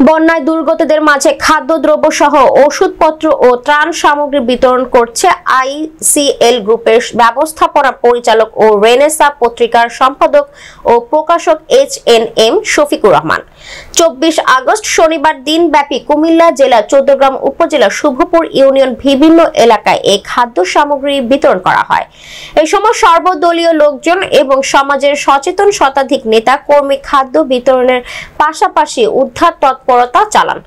বন্যায় দুর্গতদের মাঝে খাদ্যদ্রব্য সহ ওষুধপত্র ও ত্রাণ সামগ্রী বিতরণ করছে আইসিএল গ্রুপের ব্যবস্থাপনা পরিচালক ও রেনেসা পত্রিকার সম্পাদক ও প্রকাশক HNM শফিকুর রহমান। 24 আগস্ট শনিবার দিনব্যাপী কুমিল্লা জেলা চৌদ্দগ্রাম উপজেলা শুভপুর ইউনিয়ন বিভিন্ন এলাকায় এই খাদ্য সামগ্রী বিতরণ করা হয়। এই সময় সর্বদলীয় লোকজন এবং সমাজের সচেতন শতাধিক নেতা কর্মী খাদ্য বিতরণের পাশাপাশি উদ্ধার তৎপরতা চালান।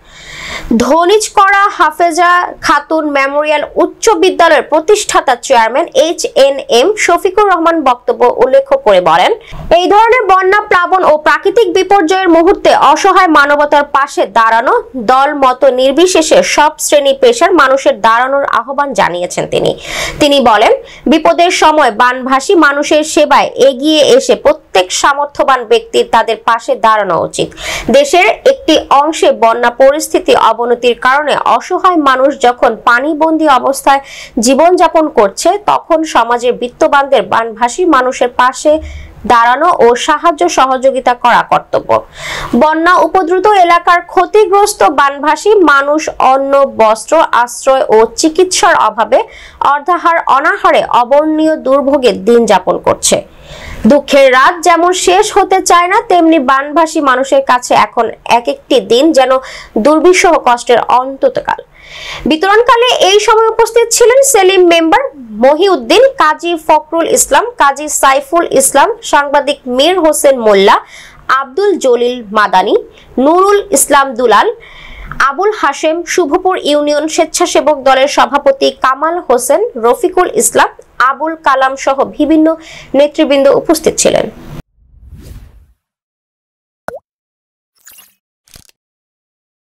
ধনিজকড়া হাফেজা খাতুন মেমোরিয়াল উচ্চ বিদ্যালয়ের প্রতিষ্ঠাতা চেয়ারম্যান HNM শফিকুর রহমান বক্তব্য উল্লেখ করে বলেন, এই ধরনের বন্যা, প্লাবন ও প্রাকৃতিক বিপর্যয়ের মুহূর্তে অসহায় মানবতার পাশে দাঁড়ানো দল মত নির্বিশেষে সব শ্রেণী পেশার মানুষের দাঁড়ানোর আহ্বান জানিয়েছেন তিনি বলেন, বিপদের সময় বানভাসী মানুষের সেবায় এগিয়ে এসে প্রত্যেক সামর্থ্যবান ব্যক্তির তাদের পাশে দাঁড়ানো উচিত। দেশের একটি অংশে বন্যা পরিস্থিতি অবনতির কারণে অসহায় মানুষ যখন পানিবন্দী অবস্থায় জীবনযাপন করছে, তখন সমাজের বিত্তবানদের বানভাসী মানুষের পাশে দাঁড়ানো ও সাহায্য সহযোগিতা করা কর্তব্য। বন্যা উপদ্রুত এলাকার ক্ষতিগ্রস্ত বানভাসী মানুষ অন্ন, বস্ত্র, আশ্রয় ও চিকিৎসার অভাবে অনাহারে অবর্ণীয় দুর্ভোগে দিন যাপন করছে। দুঃখের রাত যেমন শেষ হতে চায় না, তেমনি বানভাসী মানুষের কাছে এখন এক একটি দিন যেন দুর্বিষহ কষ্টের অন্তকাল। বিতরণকালে এই সময় উপস্থিত ছিলেন সেলিম মেম্বার, মহিউদ্দিন, কাজী ফখরুল ইসলাম, কাজী সাইফুল ইসলাম, সাংবাদিক মীর হোসেন মোল্লা, আব্দুল জলিল মাদানী, নুরুল ইসলাম দুলাল, আবুল হাশেম, শুভপুর ইউনিয়ন স্বেচ্ছাসেবক দলের সভাপতি কামাল হোসেন, রফিকুল ইসলাম, আবুল কালাম সহ বিভিন্ন নেতৃবৃন্দ উপস্থিত ছিলেন।